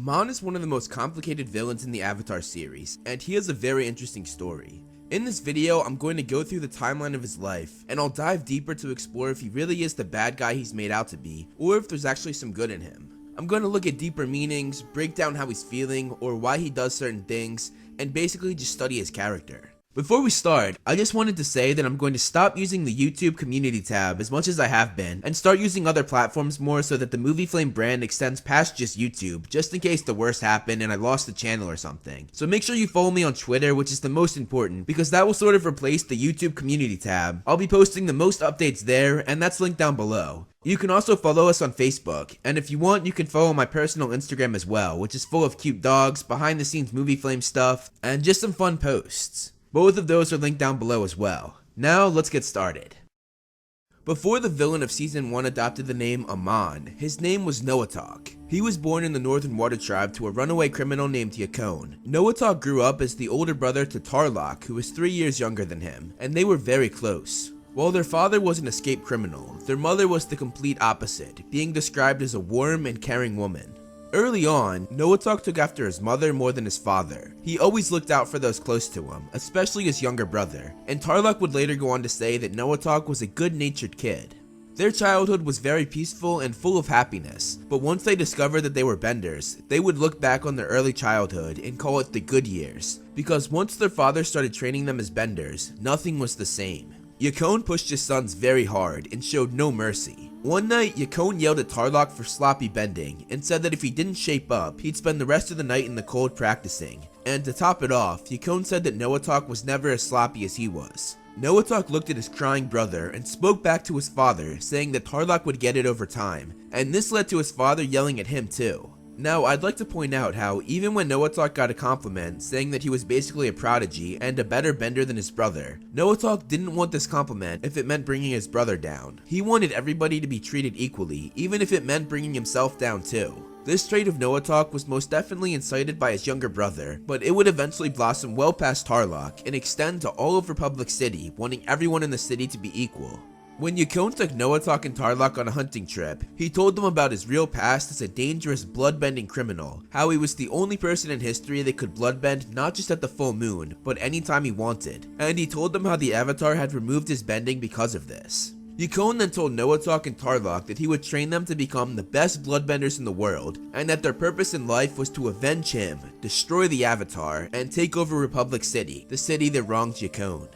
Amon is one of the most complicated villains in the Avatar series, and he has a very interesting story. In this video, I'm going to go through the timeline of his life, and I'll dive deeper to explore if he really is the bad guy he's made out to be, or if there's actually some good in him. I'm going to look at deeper meanings, break down how he's feeling, or why he does certain things, and basically just study his character. Before we start, I just wanted to say that I'm going to stop using the YouTube community tab as much as I have been, and start using other platforms more so that the Movie Flame brand extends past just YouTube, just in case the worst happened and I lost the channel or something. So make sure you follow me on Twitter, which is the most important, because that will sort of replace the YouTube community tab. I'll be posting the most updates there, and that's linked down below. You can also follow us on Facebook, and if you want, you can follow my personal Instagram as well, which is full of cute dogs, behind the scenes Movie Flame stuff, and just some fun posts. Both of those are linked down below as well. Now, let's get started. Before the villain of Season 1 adopted the name Amon, his name was Noatak. He was born in the Northern Water Tribe to a runaway criminal named Yakone. Noatak grew up as the older brother to Tarlok, who was 3 years younger than him, and they were very close. While their father was an escaped criminal, their mother was the complete opposite, being described as a warm and caring woman. Early on, Noatak took after his mother more than his father. He always looked out for those close to him, especially his younger brother, and Tarlok would later go on to say that Noatak was a good-natured kid. Their childhood was very peaceful and full of happiness, but once they discovered that they were benders, they would look back on their early childhood and call it the good years, because once their father started training them as benders, nothing was the same. Yakone pushed his sons very hard and showed no mercy. One night, Yakone yelled at Tarlok for sloppy bending and said that if he didn't shape up, he'd spend the rest of the night in the cold practicing. And to top it off, Yakone said that Noatak was never as sloppy as he was. Noatak looked at his crying brother and spoke back to his father, saying that Tarlok would get it over time, and this led to his father yelling at him too. Now, I'd like to point out how, even when Noatak got a compliment saying that he was basically a prodigy and a better bender than his brother, Noatak didn't want this compliment if it meant bringing his brother down. He wanted everybody to be treated equally, even if it meant bringing himself down too. This trait of Noatak was most definitely incited by his younger brother, but it would eventually blossom well past Tarlok and extend to all of Republic City, wanting everyone in the city to be equal. When Yakone took Noatak and Tarlok on a hunting trip, he told them about his real past as a dangerous bloodbending criminal, how he was the only person in history that could bloodbend not just at the full moon, but anytime he wanted, and he told them how the Avatar had removed his bending because of this. Yakone then told Noatak and Tarlok that he would train them to become the best bloodbenders in the world, and that their purpose in life was to avenge him, destroy the Avatar, and take over Republic City, the city that wronged Yakone.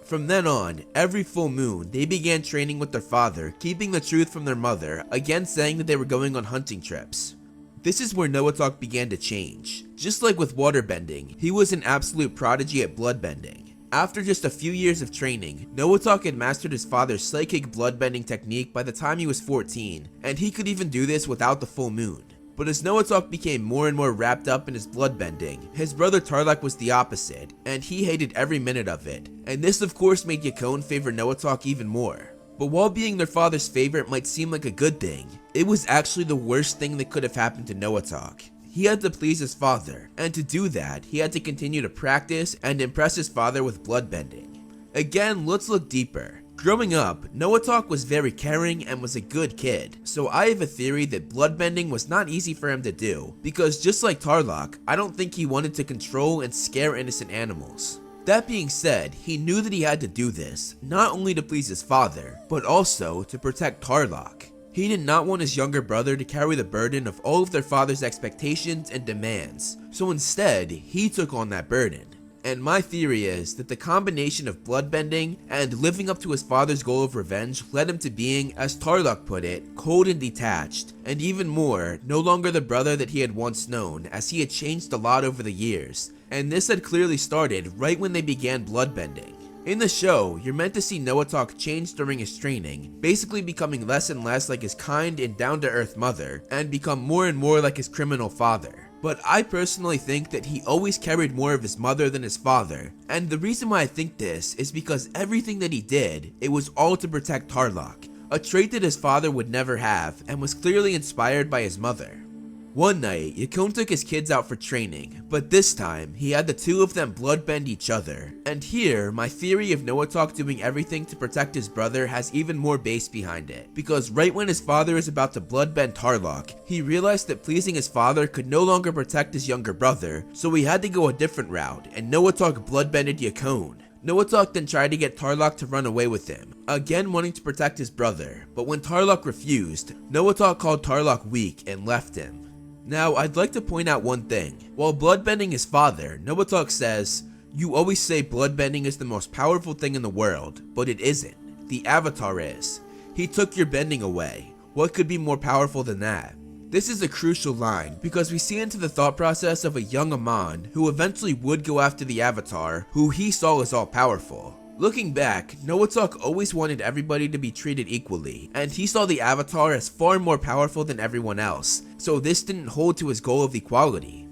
From then on, every full moon, they began training with their father, keeping the truth from their mother, again saying that they were going on hunting trips. This is where Noatak began to change. Just like with waterbending, he was an absolute prodigy at bloodbending. After just a few years of training, Noatak had mastered his father's psychic bloodbending technique by the time he was 14, and he could even do this without the full moon. But as Noatak became more and more wrapped up in his bloodbending, his brother Tarlok was the opposite, and he hated every minute of it, and this of course made Yakone favor Noatak even more. But while being their father's favorite might seem like a good thing, it was actually the worst thing that could have happened to Noatak. He had to please his father, and to do that, he had to continue to practice and impress his father with bloodbending. Again, let's look deeper. Growing up, Noatak was very caring and was a good kid, so I have a theory that bloodbending was not easy for him to do, because just like Tarlok, I don't think he wanted to control and scare innocent animals. That being said, he knew that he had to do this, not only to please his father, but also to protect Tarlok. He did not want his younger brother to carry the burden of all of their father's expectations and demands, so instead, he took on that burden. And my theory is that the combination of bloodbending and living up to his father's goal of revenge led him to being, as Tarlok put it, cold and detached, and even more, no longer the brother that he had once known, as he had changed a lot over the years, and this had clearly started right when they began bloodbending. In the show, you're meant to see Noatak change during his training, basically becoming less and less like his kind and down-to-earth mother, and become more and more like his criminal father. But I personally think that he always carried more of his mother than his father, and the reason why I think this is because everything that he did, it was all to protect Tarlok, a trait that his father would never have and was clearly inspired by his mother. One night, Yukon took his kids out for training, but this time, he had the two of them bloodbend each other. And here, my theory of Noatak doing everything to protect his brother has even more base behind it, because right when his father is about to bloodbend Tarlok, he realized that pleasing his father could no longer protect his younger brother, so he had to go a different route, and Noatak bloodbended Yukon. Noatak then tried to get Tarlok to run away with him, again wanting to protect his brother, but when Tarlok refused, Noatak called Tarlok weak and left him. Now, I'd like to point out one thing. While bloodbending his father, Noatak says, "You always say bloodbending is the most powerful thing in the world, but it isn't. The Avatar is. He took your bending away. What could be more powerful than that?" This is a crucial line because we see into the thought process of a young Amon who eventually would go after the Avatar, who he saw as all powerful. Looking back, Noatak always wanted everybody to be treated equally, and he saw the Avatar as far more powerful than everyone else, so this didn't hold to his goal of equality.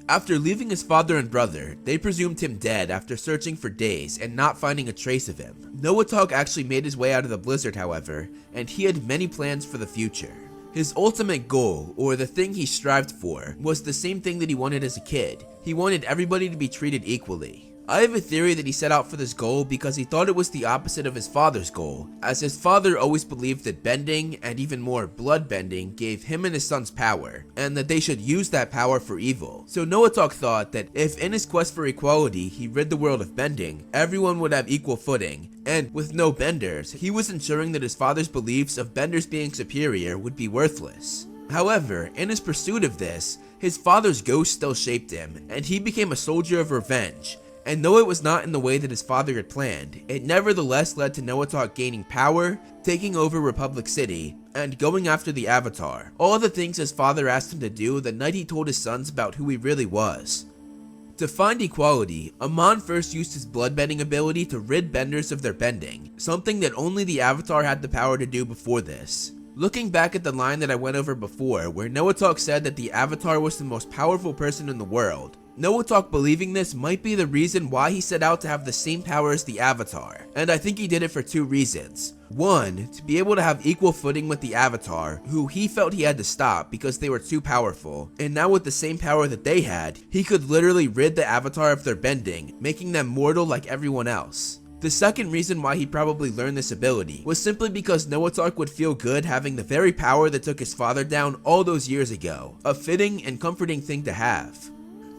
After leaving his father and brother, they presumed him dead after searching for days and not finding a trace of him. Noatak actually made his way out of the blizzard, however, and he had many plans for the future. His ultimate goal, or the thing he strived for, was the same thing that he wanted as a kid. He wanted everybody to be treated equally. I have a theory that he set out for this goal because he thought it was the opposite of his father's goal, as his father always believed that bending, and even more blood bending, gave him and his sons power, and that they should use that power for evil. So Noatak thought that if in his quest for equality he rid the world of bending, everyone would have equal footing, and with no benders, he was ensuring that his father's beliefs of benders being superior would be worthless. However, in his pursuit of this, his father's ghost still shaped him, and he became a soldier of revenge. And though it was not in the way that his father had planned, it nevertheless led to Noatak gaining power, taking over Republic City, and going after the Avatar. All the things his father asked him to do the night he told his sons about who he really was. To find equality, Amon first used his bloodbending ability to rid benders of their bending, something that only the Avatar had the power to do before this. Looking back at the line that I went over before, where Noatak said that the Avatar was the most powerful person in the world, Noatak believing this might be the reason why he set out to have the same power as the Avatar, and I think he did it for two reasons. One, to be able to have equal footing with the Avatar, who he felt he had to stop because they were too powerful, and now with the same power that they had, he could literally rid the Avatar of their bending, making them mortal like everyone else. The second reason why he probably learned this ability was simply because Noatak would feel good having the very power that took his father down all those years ago, a fitting and comforting thing to have.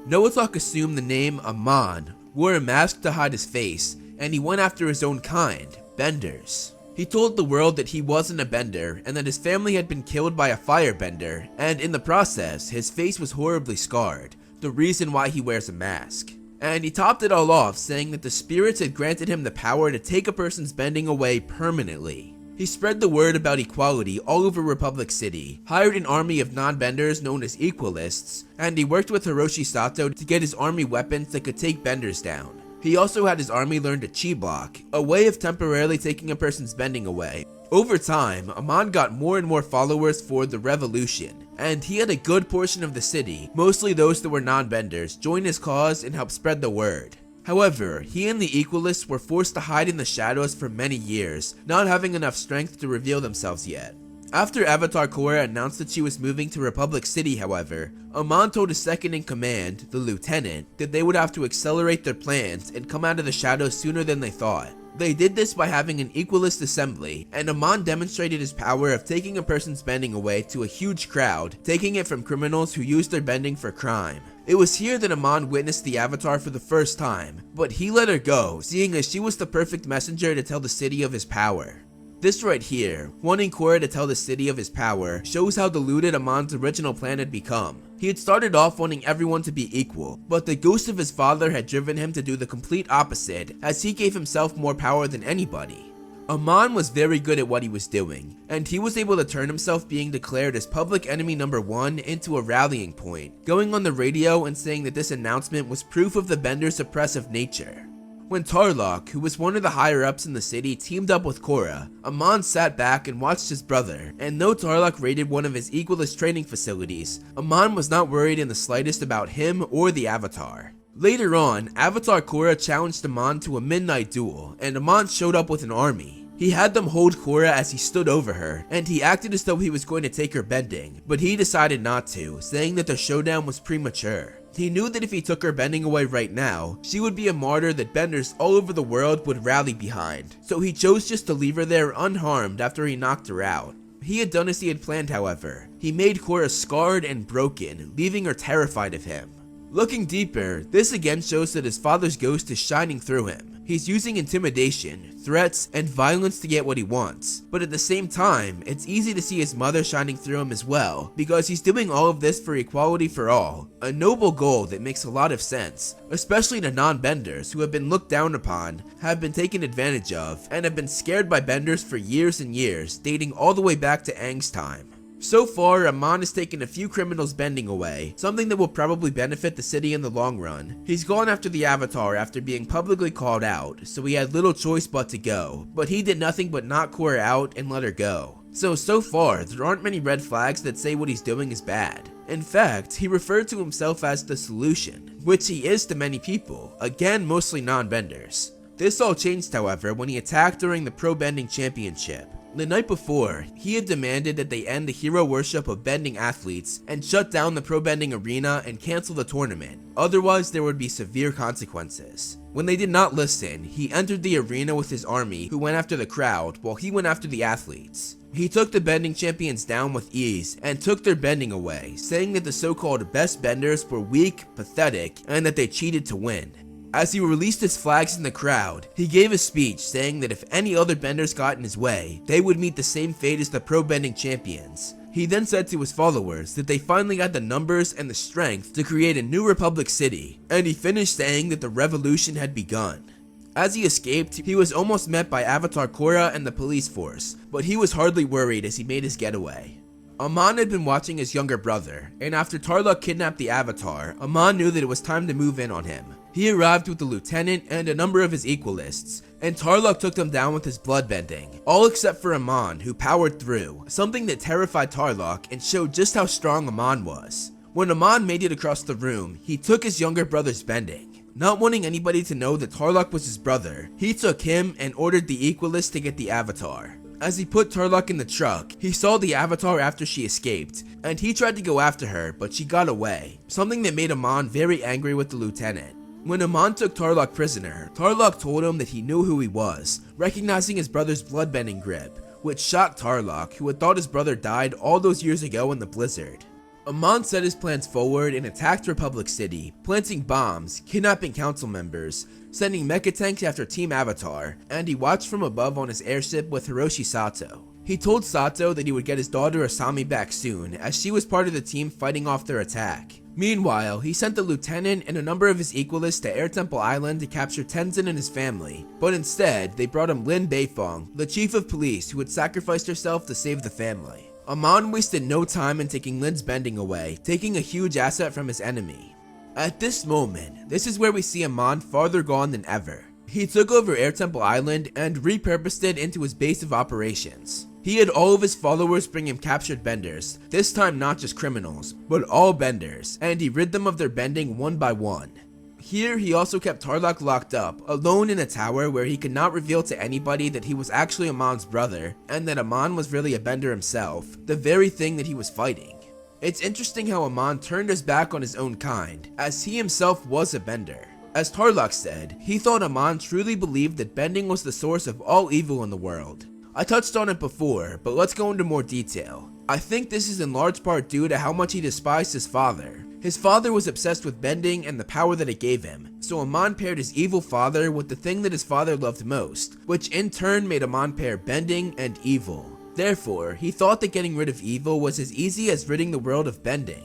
Noatak assumed the name Amon, wore a mask to hide his face, and he went after his own kind, benders. He told the world that he wasn't a bender and that his family had been killed by a firebender, and in the process, his face was horribly scarred, the reason why he wears a mask. And he topped it all off saying that the spirits had granted him the power to take a person's bending away permanently. He spread the word about equality all over Republic City, hired an army of non-benders known as Equalists, and he worked with Hiroshi Sato to get his army weapons that could take benders down. He also had his army learn to chi block, a way of temporarily taking a person's bending away. Over time, Amon got more and more followers for the revolution, and he had a good portion of the city, mostly those that were non-benders, join his cause and help spread the word. However, he and the Equalists were forced to hide in the shadows for many years, not having enough strength to reveal themselves yet. After Avatar Korra announced that she was moving to Republic City, however, Amon told his second in command, the lieutenant, that they would have to accelerate their plans and come out of the shadows sooner than they thought. They did this by having an Equalist assembly, and Amon demonstrated his power of taking a person's bending away to a huge crowd, taking it from criminals who used their bending for crime. It was here that Amon witnessed the Avatar for the first time, but he let her go, seeing as she was the perfect messenger to tell the city of his power. This right here, wanting Korra to tell the city of his power, shows how deluded Amon's original plan had become. He had started off wanting everyone to be equal, but the ghost of his father had driven him to do the complete opposite, as he gave himself more power than anybody. Amon was very good at what he was doing, and he was able to turn himself being declared as public enemy number 1 into a rallying point, going on the radio and saying that this announcement was proof of the Bender's oppressive nature. When Tarlok, who was one of the higher-ups in the city, teamed up with Korra, Amon sat back and watched his brother, and though Tarlok raided one of his Equalist training facilities, Amon was not worried in the slightest about him or the Avatar. Later on, Avatar Korra challenged Amon to a midnight duel, and Amon showed up with an army. He had them hold Korra as he stood over her, and he acted as though he was going to take her bending, but he decided not to, saying that the showdown was premature. He knew that if he took her bending away right now, she would be a martyr that benders all over the world would rally behind, so he chose just to leave her there unharmed after he knocked her out. He had done as he had planned, however. He made Korra scarred and broken, leaving her terrified of him. Looking deeper, this again shows that his father's ghost is shining through him. He's using intimidation, threats, and violence to get what he wants, but at the same time, it's easy to see his mother shining through him as well, because he's doing all of this for equality for all, a noble goal that makes a lot of sense, especially to non-benders who have been looked down upon, have been taken advantage of, and have been scared by benders for years and years, dating all the way back to Aang's time. So far, Amon has taken a few criminals bending away, something that will probably benefit the city in the long run. He's gone after the Avatar after being publicly called out, so he had little choice but to go, but he did nothing but knock Korra out and let her go. So far, there aren't many red flags that say what he's doing is bad. In fact, he referred to himself as the solution, which he is to many people, again mostly non-benders. This all changed, however, when he attacked during the Pro Bending Championship. The night before, he had demanded that they end the hero worship of bending athletes and shut down the pro bending arena and cancel the tournament, otherwise there would be severe consequences. When they did not listen, he entered the arena with his army who went after the crowd while he went after the athletes. He took the bending champions down with ease and took their bending away, saying that the so-called best benders were weak, pathetic, and that they cheated to win. As he released his flags in the crowd, he gave a speech saying that if any other benders got in his way, they would meet the same fate as the pro bending champions. He then said to his followers that they finally got the numbers and the strength to create a new Republic city, and he finished saying that the revolution had begun. As he escaped, he was almost met by Avatar Korra and the police force, but he was hardly worried as he made his getaway. Amon had been watching his younger brother, and after Tarlok kidnapped the Avatar, Amon knew that it was time to move in on him. He arrived with the lieutenant and a number of his equalists, and Tarlok took them down with his bloodbending, all except for Amon, who powered through, something that terrified Tarlok and showed just how strong Amon was. When Amon made it across the room, he took his younger brother's bending. Not wanting anybody to know that Tarlok was his brother, he took him and ordered the equalists to get the Avatar. As he put Tarlok in the truck, he saw the Avatar after she escaped, and he tried to go after her, but she got away, something that made Amon very angry with the lieutenant. When Amon took Tarlok prisoner, Tarlok told him that he knew who he was, recognizing his brother's bloodbending grip, which shocked Tarlok, who had thought his brother died all those years ago in the blizzard. Amon set his plans forward and attacked Republic City, planting bombs, kidnapping council members, sending mecha tanks after Team Avatar, and he watched from above on his airship with Hiroshi Sato. He told Sato that he would get his daughter Asami back soon, as she was part of the team fighting off their attack. Meanwhile, he sent the lieutenant and a number of his equalists to Air Temple Island to capture Tenzin and his family, but instead, they brought him Lin Beifong, the chief of police who had sacrificed herself to save the family. Amon wasted no time in taking Lin's bending away, taking a huge asset from his enemy. At this moment, this is where we see Amon farther gone than ever. He took over Air Temple Island and repurposed it into his base of operations. He had all of his followers bring him captured benders, this time not just criminals, but all benders, and he rid them of their bending one by one. Here, he also kept Tarlok locked up, alone in a tower where he could not reveal to anybody that he was actually Amon's brother, and that Amon was really a bender himself, the very thing that he was fighting. It's interesting how Amon turned his back on his own kind, as he himself was a bender. As Tarlok said, he thought Amon truly believed that bending was the source of all evil in the world. I touched on it before, but let's go into more detail. I think this is in large part due to how much he despised his father. His father was obsessed with bending and the power that it gave him, so Amon paired his evil father with the thing that his father loved most, which in turn made Amon pair bending and evil. Therefore, he thought that getting rid of evil was as easy as ridding the world of bending.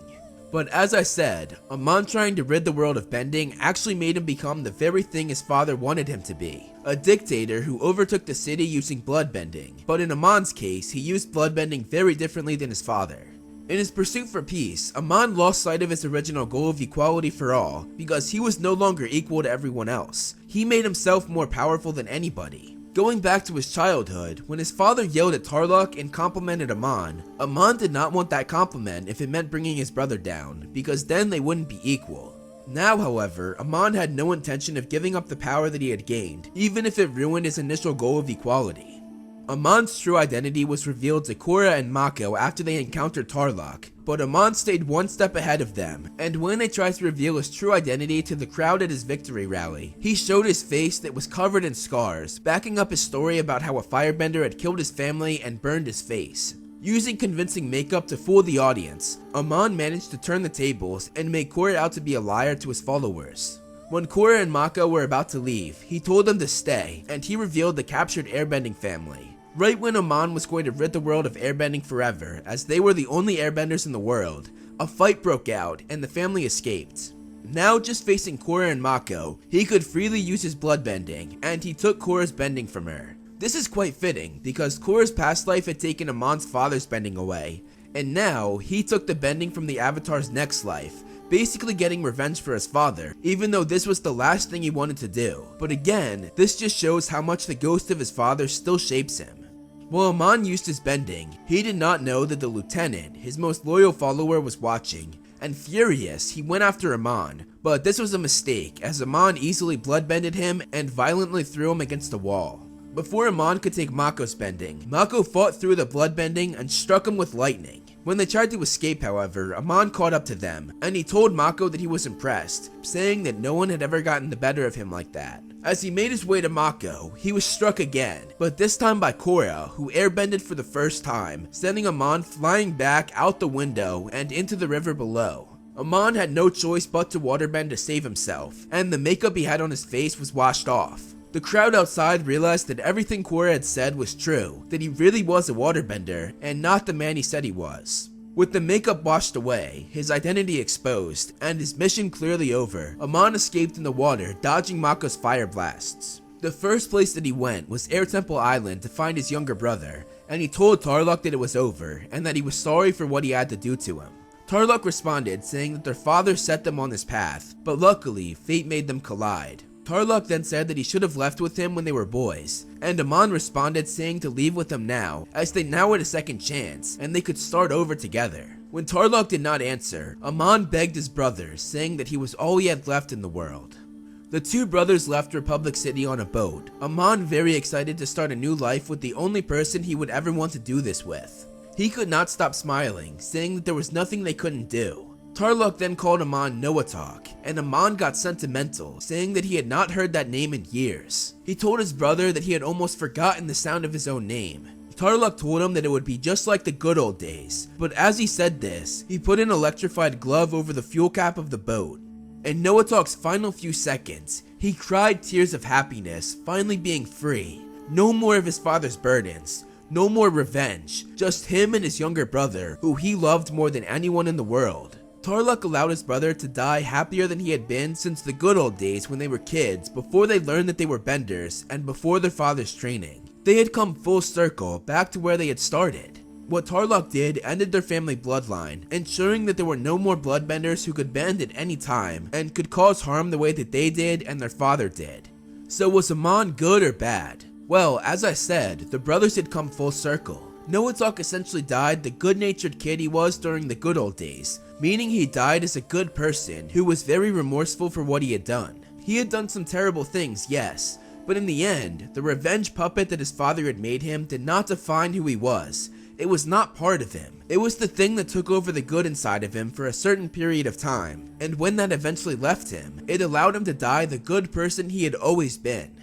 But as I said, Amon trying to rid the world of bending actually made him become the very thing his father wanted him to be. A dictator who overtook the city using bloodbending, but in Amon's case, he used bloodbending very differently than his father. In his pursuit for peace, Amon lost sight of his original goal of equality for all, because he was no longer equal to everyone else. He made himself more powerful than anybody. Going back to his childhood, when his father yelled at Tarlok and complimented Amon, Amon did not want that compliment if it meant bringing his brother down, because then they wouldn't be equal. Now, however, Amon had no intention of giving up the power that he had gained, even if it ruined his initial goal of equality. Amon's true identity was revealed to Korra and Mako after they encountered Tarlok, but Amon stayed one step ahead of them, and when they tried to reveal his true identity to the crowd at his victory rally, he showed his face that was covered in scars, backing up his story about how a firebender had killed his family and burned his face. Using convincing makeup to fool the audience, Amon managed to turn the tables and make Korra out to be a liar to his followers. When Korra and Mako were about to leave, he told them to stay, and he revealed the captured airbending family. Right when Amon was going to rid the world of airbending forever, as they were the only airbenders in the world, a fight broke out and the family escaped. Now just facing Korra and Mako, he could freely use his bloodbending, and he took Korra's bending from her. This is quite fitting, because Korra's past life had taken Amon's father's bending away, and now he took the bending from the Avatar's next life, basically getting revenge for his father, even though this was the last thing he wanted to do. But again, this just shows how much the ghost of his father still shapes him. While Amon used his bending, he did not know that the lieutenant, his most loyal follower, was watching, and furious, he went after Amon, but this was a mistake as Amon easily bloodbended him and violently threw him against a wall. Before Amon could take Mako's bending, Mako fought through the bloodbending and struck him with lightning. When they tried to escape, however, Amon caught up to them, and he told Mako that he was impressed, saying that no one had ever gotten the better of him like that. As he made his way to Mako, he was struck again, but this time by Korra, who airbended for the first time, sending Amon flying back out the window and into the river below. Amon had no choice but to waterbend to save himself, and the makeup he had on his face was washed off. The crowd outside realized that everything Korra had said was true, that he really was a waterbender, and not the man he said he was. With the makeup washed away, his identity exposed, and his mission clearly over, Amon escaped in the water, dodging Mako's fire blasts. The first place that he went was Air Temple Island to find his younger brother, and he told Tarlok that it was over, and that he was sorry for what he had to do to him. Tarlok responded, saying that their father set them on this path, but luckily, fate made them collide. Tarlok then said that he should have left with him when they were boys, and Amon responded saying to leave with him now, as they now had a second chance, and they could start over together. When Tarlok did not answer, Amon begged his brother, saying that he was all he had left in the world. The two brothers left Republic City on a boat, Amon very excited to start a new life with the only person he would ever want to do this with. He could not stop smiling, saying that there was nothing they couldn't do. Tarlok then called Amon Noatak, and Amon got sentimental, saying that he had not heard that name in years. He told his brother that he had almost forgotten the sound of his own name. Tarlok told him that it would be just like the good old days, but as he said this, he put an electrified glove over the fuel cap of the boat. In Noatak's final few seconds, he cried tears of happiness, finally being free. No more of his father's burdens, no more revenge, just him and his younger brother, who he loved more than anyone in the world. Tarlok allowed his brother to die happier than he had been since the good old days when they were kids, before they learned that they were benders, and before their father's training. They had come full circle, back to where they had started. What Tarlok did ended their family bloodline, ensuring that there were no more bloodbenders who could bend at any time, and could cause harm the way that they did and their father did. So was Amon good or bad? Well, as I said, the brothers had come full circle. Noatak essentially died the good-natured kid he was during the good old days, meaning he died as a good person who was very remorseful for what he had done. He had done some terrible things, yes, but in the end, the revenge puppet that his father had made him did not define who he was. It was not part of him. It was the thing that took over the good inside of him for a certain period of time, and when that eventually left him, it allowed him to die the good person he had always been.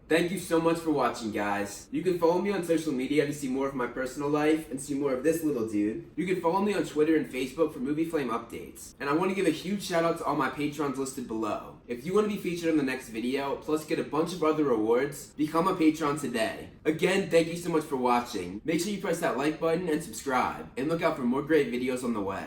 Thank you so much for watching, guys. You can follow me on social media to see more of my personal life and see more of this little dude. You can follow me on Twitter and Facebook for Movie Flame updates. And I want to give a huge shout out to all my patrons listed below. If you want to be featured in the next video, plus get a bunch of other rewards, become a patron today. Again, thank you so much for watching. Make sure you press that like button and subscribe, and look out for more great videos on the way.